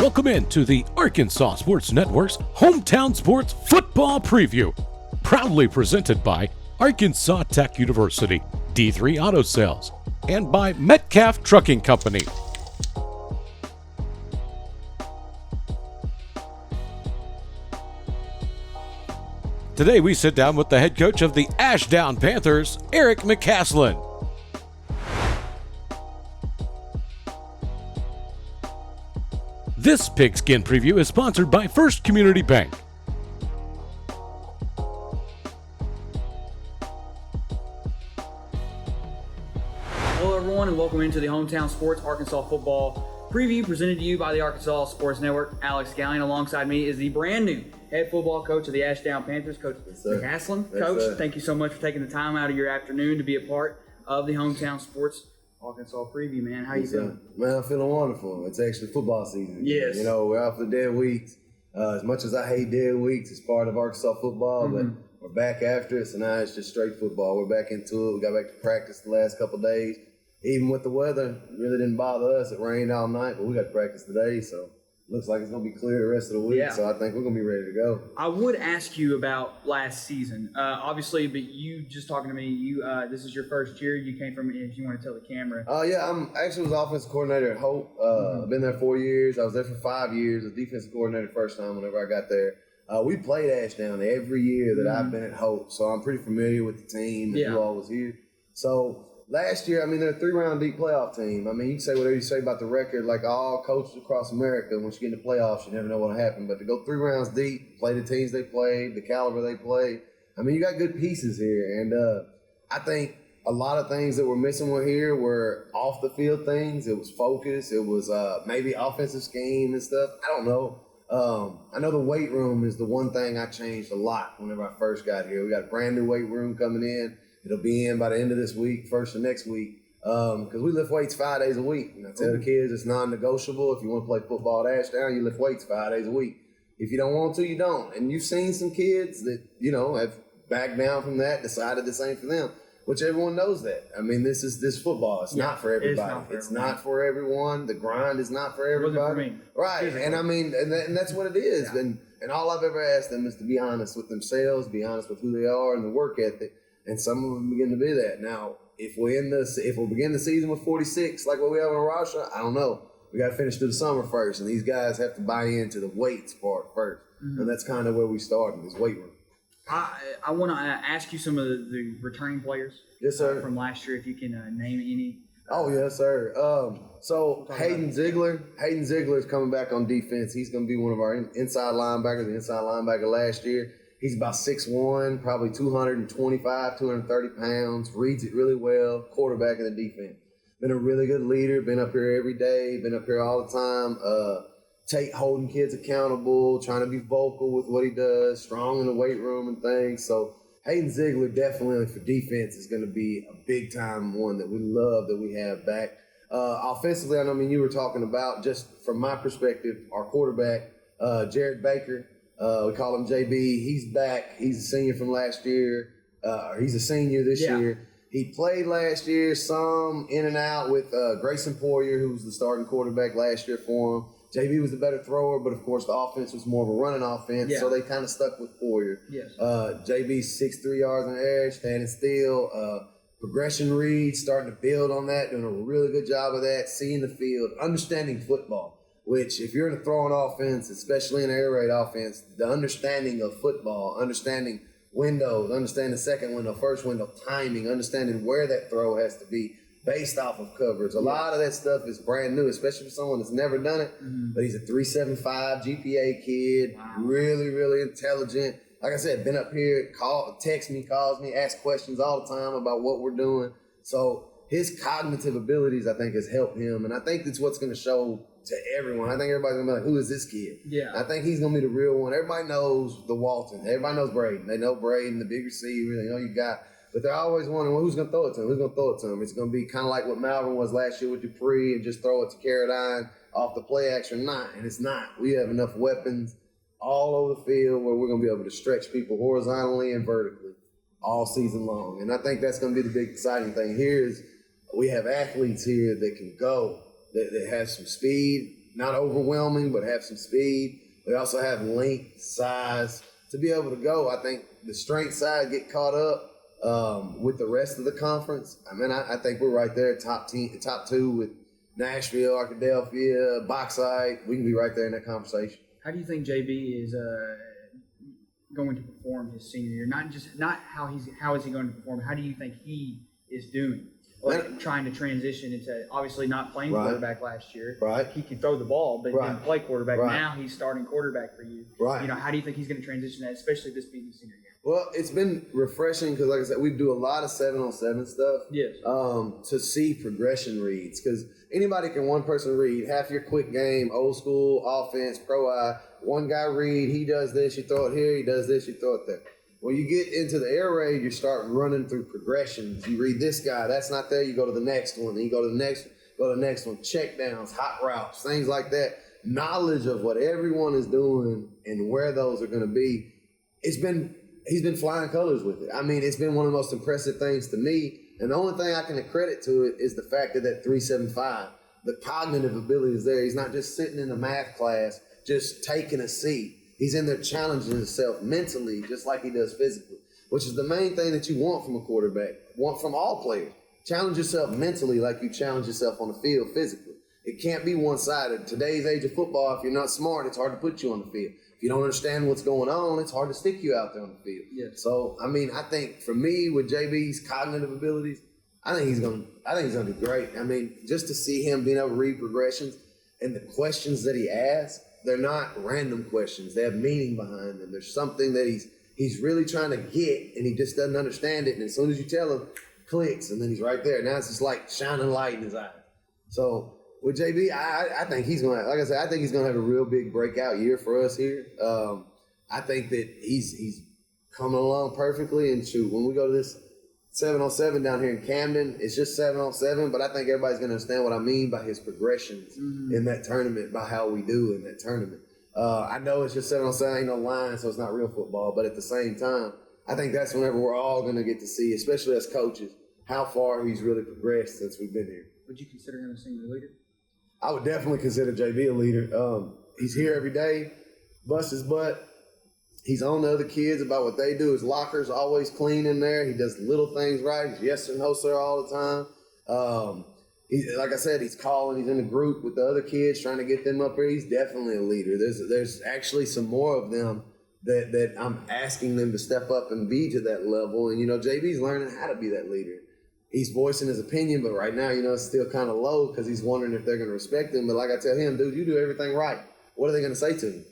Welcome in to the Arkansas Sports Network's Hometown Sports Football Preview, proudly presented by Arkansas Tech University, D3 Auto Sales, and by Metcalf Trucking Company. Today we sit down with the head coach of the Ashdown Panthers, Eric McCaslin. This Pigskin Preview is sponsored by First Community Bank. Hello everyone and welcome into the Hometown Sports Arkansas Football Preview presented to you by the Arkansas Sports Network. Alex Gallion alongside me is the brand new head football coach of the Ashdown Panthers, Coach McCaslin. Coach, thank you so much for taking the time out of your afternoon to be a part of the Hometown Sports Arkansas Preview, man. How you feeling? Man, I'm feeling wonderful. It's actually football season. Yes. You know, we're out for dead weeks. As much as I hate dead weeks, it's part of Arkansas football, but we're back after it, so now it's just straight football. We're back into it. We got back to practice the last couple of days. Even with the weather, it really didn't bother us. It rained all night, but we got to practice today, so looks like it's going to be clear the rest of the week, so I think we're going to be ready to go. I would ask you about last season, obviously, but you just talking to me, this is your first year. You came from, if you want to tell the camera. Yeah, I actually was offensive coordinator at Hope. I've been there 4 years. I was there for 5 years. I was defensive coordinator the first time whenever I got there. We played Ashdown every year that I've been at Hope, so I'm pretty familiar with the team and who all was here. So last year, I mean, they're a 3-round deep playoff team. I mean, you can say whatever you say about the record, like all coaches across America, once you get in the playoffs, you never know what'll happen. But to go 3 rounds deep, play the teams they played, the caliber they played, I mean, you got good pieces here. And I think a lot of things that we're missing here were off the field things. It was focus. It was maybe offensive scheme and stuff. I don't know. I know the weight room is the one thing I changed a lot whenever I first got here. We got a brand new weight room coming in. It'll be in by the end of this week, first of next week, because we lift weights 5 days a week. And I tell the kids it's non-negotiable. If you want to play football at Ashdown, you lift weights 5 days a week. If you don't want to, you don't. And you've seen some kids that, you know, have backed down from that, decided this ain't for them, which everyone knows that. I mean, this football. It's not for everybody. It's not for everyone. The grind is not for everybody. It wasn't for me. Right. And I mean, and that's what it is. Yeah. And all I've ever asked them is to be honest with themselves, be honest with who they are and the work ethic. And some of them begin to be that. Now, if we begin the season with 46, like what we have in a roster, I don't know. We got to finish through the summer first, and these guys have to buy into the weights part first. And that's kind of where we started, this weight room. I want to ask you some of the returning players. Yes, sir. From last year, if you can name any. Oh, yes, sir. So Hayden Ziegler is coming back on defense. He's going to be one of our inside linebackers, the inside linebacker last year. He's about 6'1", probably 225, 230 pounds, reads it really well, quarterback in the defense. Been a really good leader, been up here every day, been up here all the time, holding kids accountable, trying to be vocal with what he does, strong in the weight room and things. So Hayden Ziegler definitely for defense is going to be a big-time one that we love that we have back. Offensively, I mean, you were talking about, just from my perspective, our quarterback, Jared Baker. We call him JB. He's back. He's a senior from last year. He's a senior this year. He played last year, some in and out with Grayson Poyer, who was the starting quarterback last year for him. JB was the better thrower, but of course the offense was more of a running offense, so they kind of stuck with Poyer. Yes. JB's 6'3" yards in the air, standing still. Progression reads, starting to build on that, doing a really good job of that, seeing the field, understanding football. Which, if you're in a throwing offense, especially in an air raid offense, the understanding of football, understanding windows, understanding second window, first window, timing, understanding where that throw has to be based off of coverage. A lot of that stuff is brand new, especially for someone that's never done it. But he's a 3.75 GPA kid, really, really intelligent. Like I said, been up here, texts me, calls me, asks questions all the time about what we're doing. So his cognitive abilities, I think, has helped him. And I think that's what's going to show to everyone. I think everybody's going to be like, who is this kid? Yeah. I think he's going to be the real one. Everybody knows the Walton. Everybody knows Braden. They know Braden, the big receiver. They know you got. But they're always wondering, well, who's going to throw it to him? Who's going to throw it to him? It's going to be kind of like what Malvern was last year with Dupree and just throw it to Caradine off the play action. And it's not. We have enough weapons all over the field where we're going to be able to stretch people horizontally and vertically all season long. And I think that's going to be the big exciting thing here is we have athletes here that can go, that has some speed, not overwhelming, but have some speed. They also have length, size to be able to go. I think the strength side get caught up with the rest of the conference. I mean, I think we're right there, top two with Nashville, Arkadelphia, Bauxite. We can be right there in that conversation. How do you think JB is going to perform his senior year? Not how is he going to perform? How do you think he is doing? Like trying to transition into obviously not playing quarterback last year. Right. He can throw the ball, but didn't play quarterback. Right. Now he's starting quarterback for you. Right. How do you think he's going to transition that, especially this being his senior year? Well, it's been refreshing because, like I said, we do a lot of 7-on-7 stuff. Yes. To see progression reads, because anybody can one person read half your quick game, old school offense, pro eye. One guy read, he does this, you throw it here. He does this, you throw it there. When you get into the air raid, you start running through progressions. You read this guy, that's not there. You go to the next one. Then you go to the next one. Check downs, hot routes, things like that. Knowledge of what everyone is doing and where those are going to be. He's been flying colors with it. I mean, it's been one of the most impressive things to me. And the only thing I can accredit to it is the fact that 375, the cognitive ability is there. He's not just sitting in a math class, just taking a seat. He's in there challenging himself mentally, just like he does physically, which is the main thing that you want from a quarterback, want from all players. Challenge yourself mentally like you challenge yourself on the field physically. It can't be one-sided. Today's age of football, if you're not smart, it's hard to put you on the field. If you don't understand what's going on, it's hard to stick you out there on the field. Yes. So, I mean, I think for me, with JB's cognitive abilities, I think he's gonna do great. I mean, just to see him being able to read progressions and the questions that he asks, they're not random questions. They have meaning behind them. There's something that he's really trying to get, and he just doesn't understand it. And as soon as you tell him, clicks, and then he's right there. Now it's just like shining light in his eyes. So with JB, I think he's gonna, like I said, I think he's gonna have a real big breakout year for us here. I think that he's coming along perfectly. And shoot, when we go to this 7-on-7 down here in Camden, it's just 7-on-7, but I think everybody's going to understand what I mean by his progressions in that tournament, by how we do in that tournament. I know it's just 7-on-7, ain't no line, so it's not real football, but at the same time, I think that's whenever we're all going to get to see, especially as coaches, how far he's really progressed since we've been here. Would you consider him a senior leader? I would definitely consider JB a leader. He's here every day, busts his butt. He's on the other kids about what they do. His locker's always clean in there. He does little things right. He's yes and no sir all the time. Like I said, he's calling. He's in a group with the other kids trying to get them up here. He's definitely a leader. There's actually some more of them that I'm asking them to step up and be to that level. And, JB's learning how to be that leader. He's voicing his opinion, but right now, it's still kind of low because he's wondering if they're going to respect him. But like I tell him, dude, you do everything right. What are they going to say to you?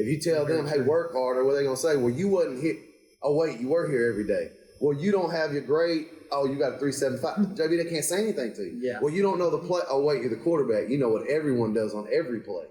If you tell them, hey, work harder, what are they going to say? Well, you wasn't here. Oh, wait, you were here every day. Well, you don't have your grade. Oh, you got a 3.75. JB, they can't say anything to you. Yeah. Well, you don't know the play. Oh, wait, you're the quarterback. You know what everyone does on every play.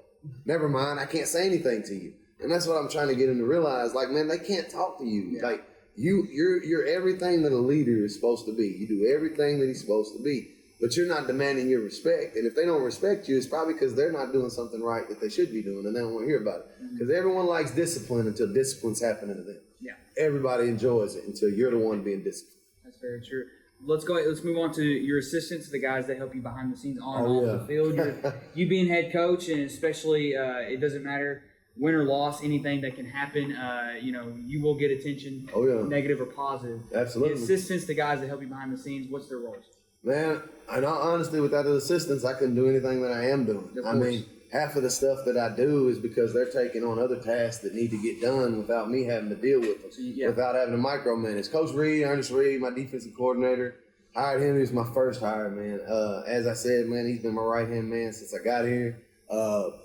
Never mind, I can't say anything to you. And that's what I'm trying to get them to realize. Like, man, they can't talk to you. Yeah. Like, you're everything that a leader is supposed to be. You do everything that he's supposed to be. But you're not demanding your respect. And if they don't respect you, it's probably because they're not doing something right that they should be doing, and they don't want to hear about it. Because everyone likes discipline until discipline's happening to them. Yeah. Everybody enjoys it until you're the one being disciplined. That's very true. Let's move on to your assistants, the guys that help you behind the scenes on and off the field. You being head coach, and especially it doesn't matter win or loss, anything that can happen, you will get attention, negative or positive. Absolutely. The assistants, the guys that help you behind the scenes, what's their roles? Man, in all honesty, without the assistants, I couldn't do anything that I am doing. I mean, half of the stuff that I do is because they're taking on other tasks that need to get done without me having to deal with them, without having to micromanage. Coach Reed, Ernest Reed, my defensive coordinator, hired him. He was my first hire, man. As I said, man, he's been my right-hand man since I got here.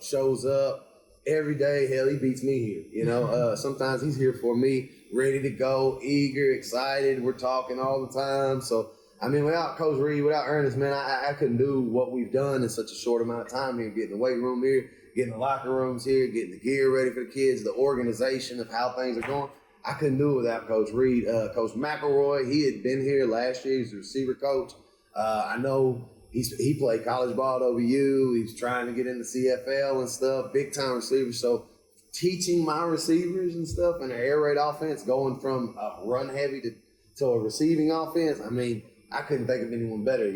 Shows up every day. Hell, he beats me here. Sometimes he's here for me, ready to go, eager, excited. We're talking all the time. So, I mean, without Coach Reed, without Ernest, man, I couldn't do what we've done in such a short amount of time here, getting the weight room here, getting the locker rooms here, getting the gear ready for the kids, the organization of how things are going. I couldn't do it without Coach Reed. Coach McElroy, he had been here last year. He's a receiver coach. I know he played college ball at OVU. He's trying to get into CFL and stuff, big-time receiver. So teaching my receivers and stuff in an air raid offense, going from a run-heavy to a receiving offense, I mean, I couldn't think of anyone better,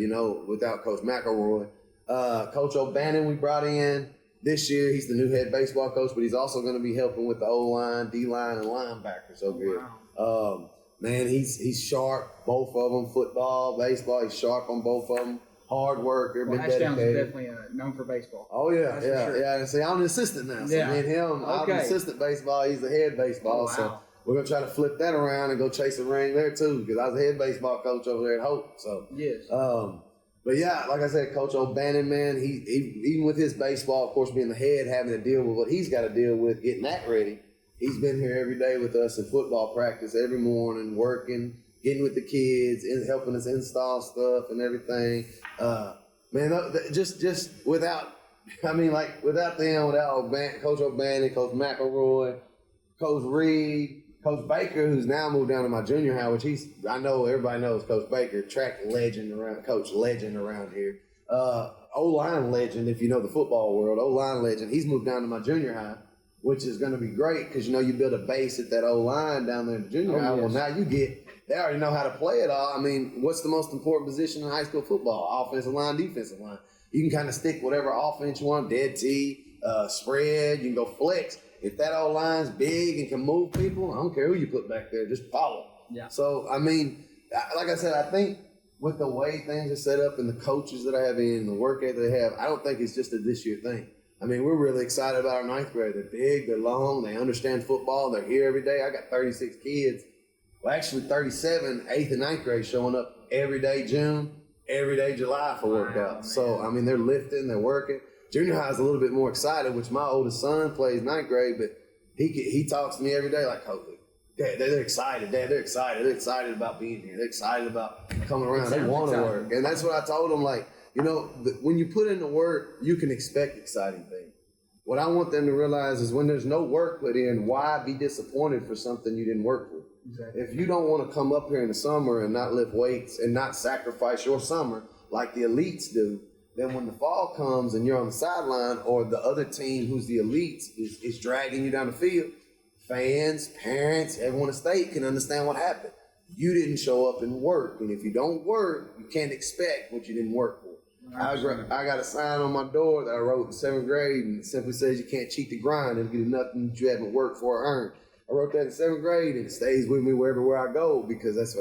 without Coach McElroy. Coach O'Bannon we brought in. This year, he's the new head baseball coach, but he's also going to be helping with the O-line, D-line, and linebackers over here. Wow. Man, he's sharp, both of them, football, baseball. He's sharp on both of them. Hard worker, Well, been Ashdown's dedicated. definitely known for baseball. Oh, yeah, That's for yeah, sure. yeah. And see, I'm an assistant now. So Yeah. me and him, I'm Okay. assistant baseball. He's the head baseball. Oh, wow. So we're going to try to flip that around and go chase a ring there, too, because I was the head baseball coach over there at Hope. So, Yes. but yeah, like I said, Coach O'Bannon, man, he even with his baseball, of course, being the head, having to deal with what he's got to deal with, getting that ready. He's been here every day with us in football practice every morning, working, getting with the kids, and helping us install stuff and everything. Man, just without, I mean, like without them, without Coach O'Bannon, Coach McElroy, Coach Reed, Coach Baker, who's now moved down to my junior high, which I know everybody knows Coach Baker, track legend coach legend around here. O-line legend, if you know the football world, O-line legend. He's moved down to my junior high, which is going to be great because, you build a base at that O-line down there in the junior high. Yes. Well, now they already know how to play it all. I mean, what's the most important position in high school football? Offensive line, defensive line. You can kind of stick whatever offense you want, dead T, spread, you can go flex. If that O-line's big and can move people, I don't care who you put back there, just follow. Yeah. So, I mean, like I said, I think with the way things are set up and the coaches that I have in, the work ethic they have, I don't think it's just a this year thing. I mean, we're really excited about our ninth grade. They're big, they're long, they understand football, they're here every day. I got 36 kids. Well, actually 37, 8th and 9th grade showing up every day June, every day July for workouts. So, I mean, they're lifting, they're working. Junior high is a little bit more excited, which my oldest son plays 9th grade, but he talks to me every day like, "Holy, Dad, they're excited. Dad, they're excited. They're excited about being here. They're excited about coming around. They want to work." And that's what I told them, like, when you put in the work, you can expect exciting things. What I want them to realize is when there's no work put in, why be disappointed for something you didn't work for? Exactly. If you don't want to come up here in the summer and not lift weights and not sacrifice your summer like the elites do, then when the fall comes and you're on the sideline or the other team who's the elites is dragging you down the field, fans, parents, everyone in the state can understand what happened. You didn't show up and work. And if you don't work, you can't expect what you didn't work for. I got a sign on my door that I wrote in 7th grade, and it simply says you can't cheat the grind and get nothing that you haven't worked for or earned. I wrote that in 7th grade, and it stays with me wherever I go because that's the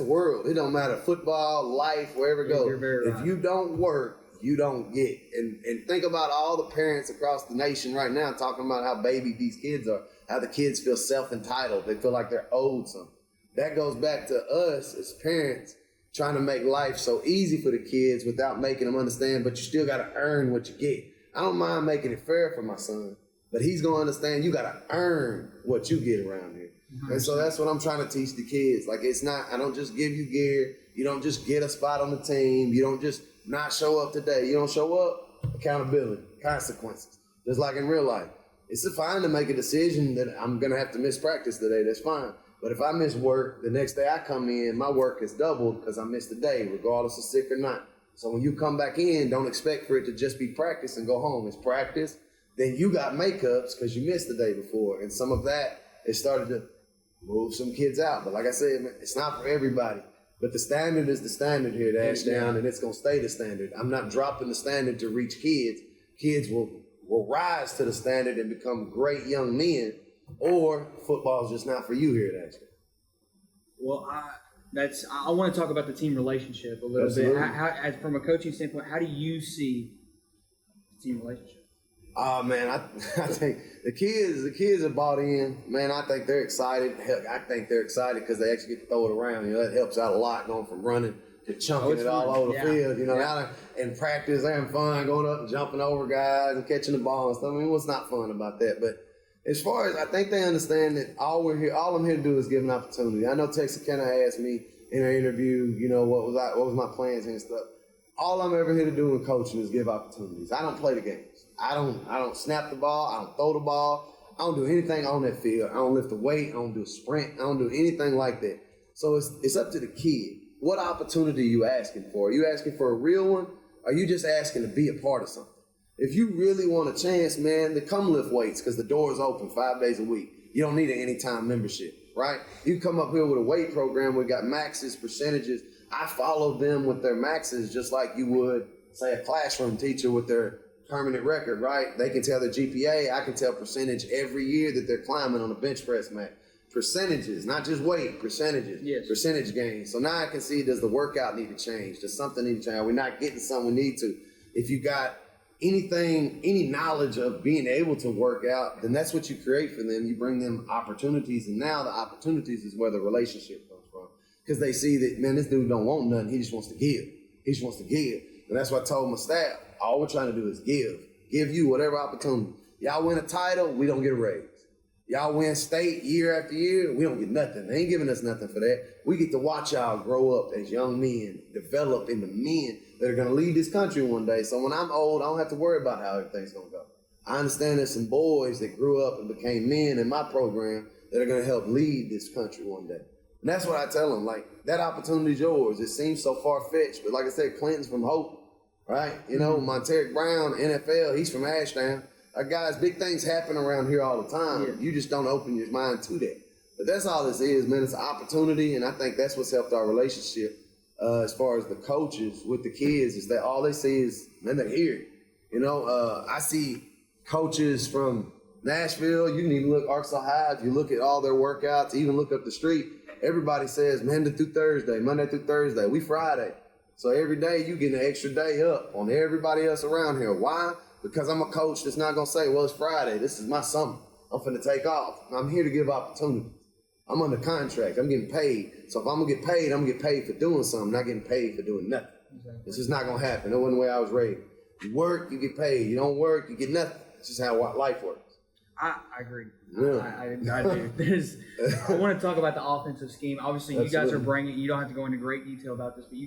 world. It don't matter, football, life, wherever it goes. You're very right. If you don't work, you don't get. And think about all the parents across the nation right now talking about how baby these kids are, how the kids feel self-entitled. They feel like they're owed something. That goes back to us as parents trying to make life so easy for the kids without making them understand, but you still got to earn what you get. I don't mind making it fair for my son, but he's going to understand you got to earn what you get around here. And so that's what I'm trying to teach the kids. Like, I don't just give you gear. You don't just get a spot on the team. You don't just not show up today. You don't show up, accountability, consequences. Just like in real life. It's fine to make a decision that I'm going to have to miss practice today. That's fine. But if I miss work, the next day I come in, my work is doubled because I missed a day, regardless of sick or not. So when you come back in, don't expect for it to just be practice and go home. It's practice. Then you got makeups because you missed the day before. And some of that, it started to move some kids out. But like I said, man, it's not for everybody. But the standard is the standard here at Ashdown, and it's going to stay the standard. I'm not dropping the standard to reach kids. Kids will rise to the standard and become great young men, or football is just not for you here at Ashdown. Well, I want to talk about the team relationship a little Absolutely. bit. As from a coaching standpoint, how do you see the team relationship? Oh, man, I think the kids are bought in. Man, I think they're excited. Heck, I think they're excited because they actually get to throw it around. That helps out a lot, going from running to chunking it all over the field. Out in practice, they're having fun, going up and jumping over guys and catching the ball and stuff. I mean, what's not fun about that? But as far as I think they understand that all I'm here to do is give an opportunity. I know Texarkana asked me in an interview, what was my plans and stuff. All I'm ever here to do in coaching is give opportunities. I don't play the games. I don't snap the ball. I don't throw the ball. I don't do anything on that field. I don't lift a weight. I don't do a sprint. I don't do anything like that. So it's up to the kid. What opportunity are you asking for? Are you asking for a real one? Or are you just asking to be a part of something? If you really want a chance, man, then come lift weights because the door is open 5 days a week. You don't need an anytime membership, right? You come up here with a weight program. We got maxes, percentages. I follow them with their maxes just like you would say, a classroom teacher with their permanent record, right? They can tell their GPA. I can tell percentage every year that they're climbing on a bench press mat. Percentages, not just weight, percentages, Yes. percentage gains. So now I can see, does the workout need to change? Does something need to change? Are we not getting something we need to? If you got anything, any knowledge of being able to work out, then that's what you create for them. You bring them opportunities, and now the opportunities is where the relationship comes from. Because they see that, man, this dude don't want nothing. He just wants to give. He just wants to give. And that's what I told my staff. All we're trying to do is give. Give you whatever opportunity. Y'all win a title, we don't get a raise. Y'all win state year after year, we don't get nothing. They ain't giving us nothing for that. We get to watch y'all grow up as young men, develop into men that are going to lead this country one day. So when I'm old, I don't have to worry about how everything's going to go. I understand there's some boys that grew up and became men in my program that are going to help lead this country one day. And that's what I tell them. Like, that opportunity's yours. It seems so far-fetched, but like I said, Clinton's from Hope, right? You know, Monteric Brown, NFL, he's from Ashdown. Guys, big things happen around here all the time. Yeah. You just don't open your mind to that. But that's all this is, man. It's an opportunity, and I think that's what's helped our relationship as far as the coaches with the kids, is that all they see is, man, they're here. You know, I see coaches from Nashville. You can even look Arkansas High. If you look at all their workouts, even look up the street, everybody says Monday through Thursday, Monday through Thursday. We Friday. So every day you get an extra day up on everybody else around here. Why? Because I'm a coach that's not going to say, well, it's Friday. This is my summer. I'm finna take off. I'm here to give opportunities. I'm under contract. I'm getting paid. So if I'm going to get paid, I'm going to get paid for doing something, not getting paid for doing nothing. Exactly. This is not going to happen. That wasn't the way I was raised. You work, you get paid. You don't work, you get nothing. It's just how life works. I agree. Yeah. I do. I want to talk about the offensive scheme. Obviously, you guys are Absolutely. bringing, you don't have to go into great detail about this, but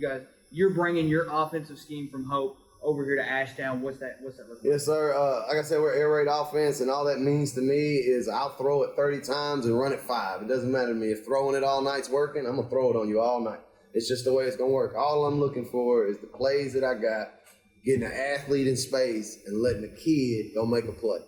you're bringing your offensive scheme from Hope over here to Ashdown. What's that look like? Yes, sir. Like I said, we're air raid offense, and all that means to me is I'll throw it 30 times and run it 5. It doesn't matter to me. If throwing it all night's working, I'm going to throw it on you all night. It's just the way it's going to work. All I'm looking for is the plays that I got, getting an athlete in space and letting the kid go make a play.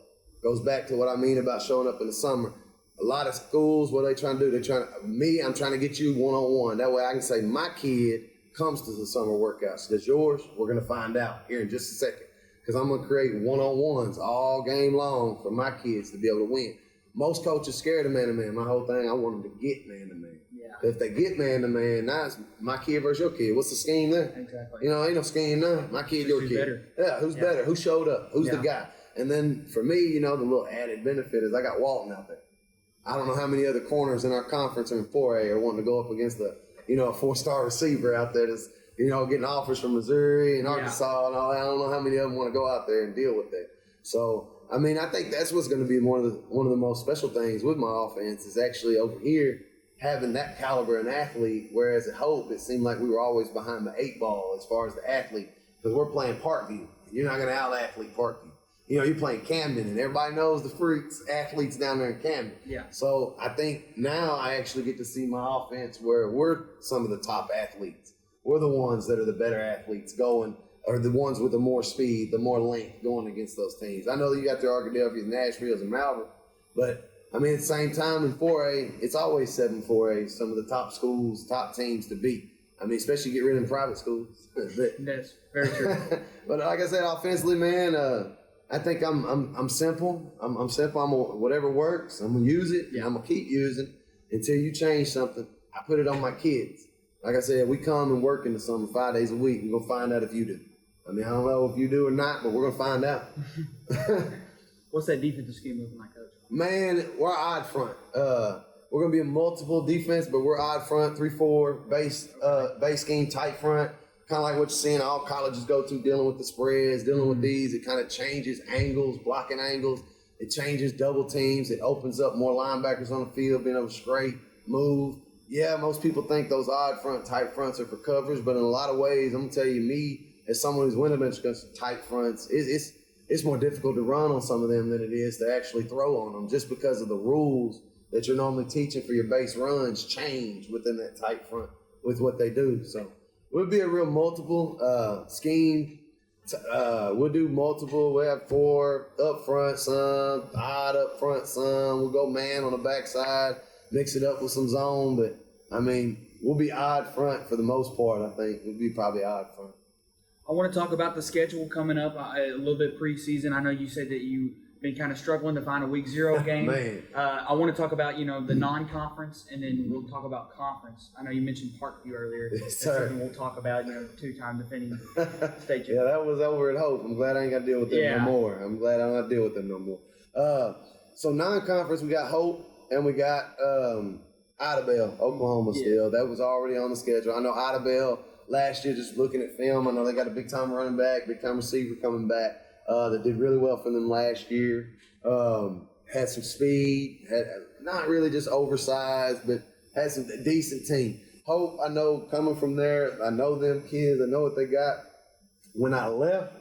Goes back to what I mean about showing up in the summer. A lot of schools, what are they trying to do? I'm trying to get you one-on-one. That way I can say my kid comes to the summer workouts. Does yours? We're going to find out here in just a second. Because I'm going to create one-on-ones all game long for my kids to be able to win. Most coaches scared of man-to-man. My whole thing, I want them to get man-to-man. Yeah. If they get man-to-man, now it's my kid versus your kid. What's the scheme there? Exactly. You know, ain't no scheme there. My kid, your Who's kid. better? Yeah, who's better? Who showed up? Who's the Yeah. guy? And then for me, you know, the little added benefit is I got Walton out there. I don't know how many other corners in our conference are in 4A are wanting to go up against a 4-star receiver out there that's, getting offers from Missouri and Arkansas and all that. I don't know how many of them want to go out there and deal with that. So, I mean, I think that's what's going to be one of the most special things with my offense is actually over here having that caliber an athlete, whereas at Hope, it seemed like we were always behind the 8 ball as far as the athlete because we're playing Parkview. You're not going to out-athlete Parkview. You're playing Camden, and everybody knows the freaks, athletes down there in Camden. Yeah. So I think now I actually get to see my offense where we're some of the top athletes. We're the ones that are the better athletes going, or the ones with the more speed, the more length going against those teams. I know that you got the Arkadelphias, Nashvilles, and Malvern, but I mean, at the same time in 4A, it's always 7-4A, some of the top schools, top teams to beat. I mean, especially get rid of them private schools. That's very true. But like I said, offensively, man, I think I'm simple. I'm simple. Whatever works, I'm gonna use it. Yeah. I'm gonna keep using until you change something. I put it on my kids. Like I said, we come and work in the summer 5 days a week. We're gonna find out if you do. I mean, I don't know if you do or not, but we're gonna find out. What's that defensive scheme looking like, Coach? Man, we're odd front. We're gonna be a multiple defense, but we're odd front, 3-4 base scheme, tight front. Kind of like what you're seeing all colleges go to, dealing with the spreads, dealing with these. It kind of changes angles, blocking angles. It changes double teams. It opens up more linebackers on the field, being able to scrape, move. Yeah, most people think those odd front, tight fronts are for covers, but in a lot of ways, I'm going to tell you, me, as someone who's went against tight fronts, it's more difficult to run on some of them than it is to actually throw on them just because of the rules that you're normally teaching for your base runs change within that tight front with what they do. So we'll be a real multiple scheme. We'll do multiple. We'll have 4 up front, some odd up front, some. We'll go man on the backside, mix it up with some zone. But, I mean, we'll be odd front for the most part, I think. We'll be probably odd front. I want to talk about the schedule coming up a little bit preseason. I know you said that you've been kind of struggling to find a week 0 game. Man. I want to talk about, the non-conference, and then we'll talk about conference. I know you mentioned Parkview earlier. Yes, That's sir. something we'll talk about, 2-time defending state champion. Yeah, that was over at Hope. I'm glad I ain't got to deal with them no more. I'm glad I don't have to deal with them no more. So non-conference, we got Hope, and we got Idabel, Oklahoma still. That was already on the schedule. I know Idabel last year, just looking at film, I know they got a big-time running back, big-time receiver coming back that did really well for them last year. Had some speed, had not really just oversized, but had some decent team. Hope, I know coming from there, I know them kids, I know what they got when I left,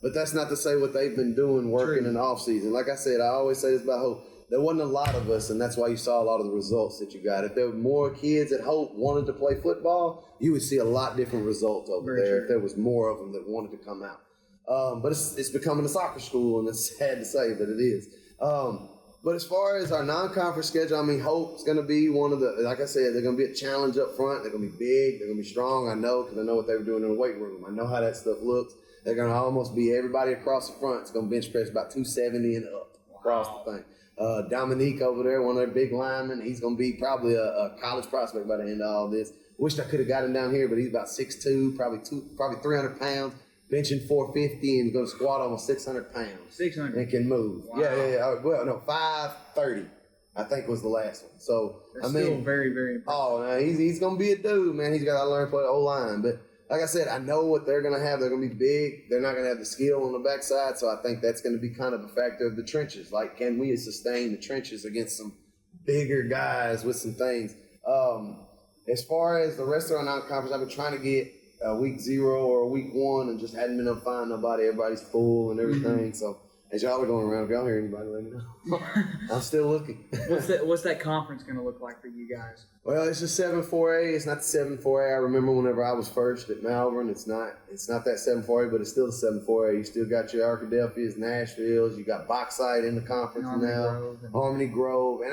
but that's not to say what they've been doing working in the offseason. Like I said, I always say this about Hope. There wasn't a lot of us, and that's why you saw a lot of the results that you got. If there were more kids at Hope wanted to play football, you would see a lot different results over there if there was more of them that wanted to come out. But it's becoming a soccer school, and it's sad to say, but it is. But as far as our non-conference schedule, I mean, Hope's going to be one of the, like I said, they're going to be a challenge up front. They're going to be big. They're going to be strong. I know because I know what they were doing in the weight room. I know how that stuff looks. They're going to almost be everybody across the front. It's going to bench press about 270 and up across the thing. Dominique over there, one of their big linemen, he's going to be probably a college prospect by the end of all this. Wished I could have got him down here, but he's about 6'2", probably 300 pounds, benching 450, and going to squat almost 600 pounds. 600? And can move. Wow. Yeah. Well, no, 530, I think was the last one. So, That's still very, very impressive. Oh, man, he's going to be a dude, man. He's got to learn to play the O-line, but like I said, I know what they're going to have. They're going to be big. They're not going to have the skill on the backside, so I think that's going to be kind of a factor of the trenches. Like, can we sustain the trenches against some bigger guys with some things? As far as the rest of our non-conference, I've been trying to get a week 0 or a week 1 and just hadn't been able to find nobody. Everybody's full and everything, so as y'all are going around, if y'all hear anybody, let me know. I'm still looking. What's that conference going to look like for you guys? Well, it's just 7-4A. It's not the 7-4A. I remember whenever I was first at Malvern, it's not that 7-4A, but it's still the 7-4A. You still got your Arkadelphias, Nashville's. You got Bauxite in the conference Harmony Grove. And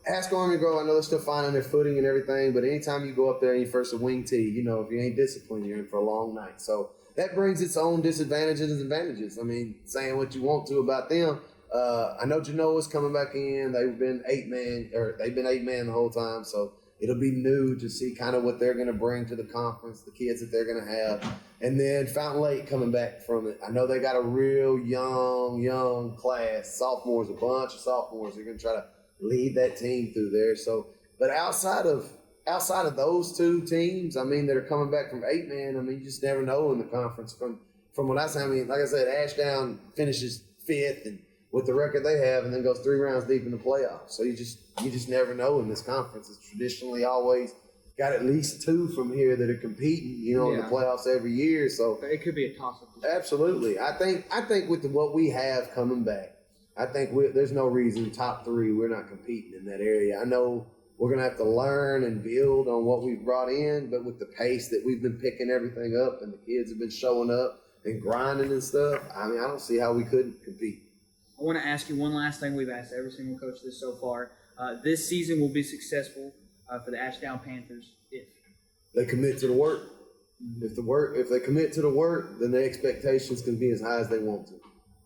ask Harmony Grove. I know they're still finding their footing and everything, but anytime you go up there and you first a wing tee, if you ain't disciplined, you're in for a long night. So that brings its own disadvantages and advantages. I mean, saying what you want to about them. I know Genoa's coming back in. They've been 8-man the whole time, so it'll be new to see kind of what they're going to bring to the conference, the kids that they're going to have. And then Fountain Lake coming back from it. I know they got a real young class, sophomores, a bunch of sophomores. They're going to try to lead that team through there. So, but outside of those two teams, I mean, that are coming back from 8-man, I mean, you just never know in the conference. From what I say, I mean, like I said, Ashdown finishes 5th and with the record they have, and then goes 3 rounds deep in the playoffs. So you just never know in this conference. It's traditionally always got at least 2 from here that are competing, in the playoffs every year. So it could be a toss-up. Absolutely. I think with what we have coming back, I think there's no reason top 3 we're not competing in that area. I know we're going to have to learn and build on what we've brought in, but with the pace that we've been picking everything up and the kids have been showing up and grinding and stuff, I mean, I don't see how we couldn't compete. I want to ask you one last thing we've asked every single coach this so far. This season will be successful for the Ashdown Panthers if they commit to the work. If they commit to the work, then the expectations can be as high as they want to.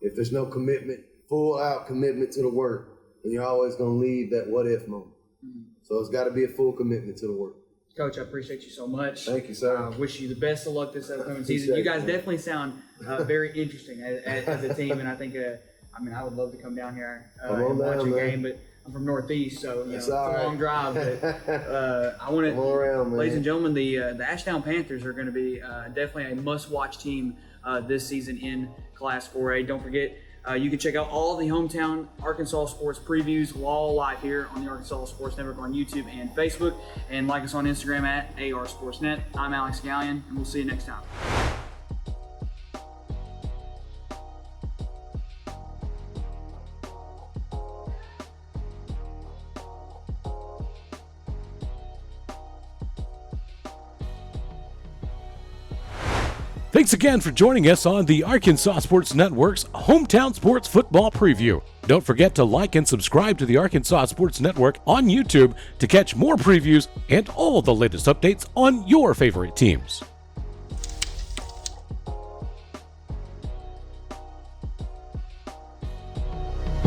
If there's no commitment, full out commitment to the work, then you're always going to leave that what if moment. So it's got to be a full commitment to the work. Coach, I appreciate you so much. Thank you, sir. Wish you the best of luck this upcoming season. You guys definitely sound very interesting as a team, and I think I would love to come down here and watch a game, but I'm from Northeast, so it's a long drive. But I want to, ladies and gentlemen, the Ashdown Panthers are going to be definitely a must-watch team this season in Class 4A. Don't forget, you can check out all the hometown Arkansas sports previews all live here on the Arkansas Sports Network on YouTube and Facebook, and like us on Instagram at ARSportsNet. I'm Alex Gallion, and we'll see you next time. Thanks again for joining us on the Arkansas Sports Network's Hometown Sports Football Preview. Don't forget to like and subscribe to the Arkansas Sports Network on YouTube to catch more previews and all the latest updates on your favorite teams.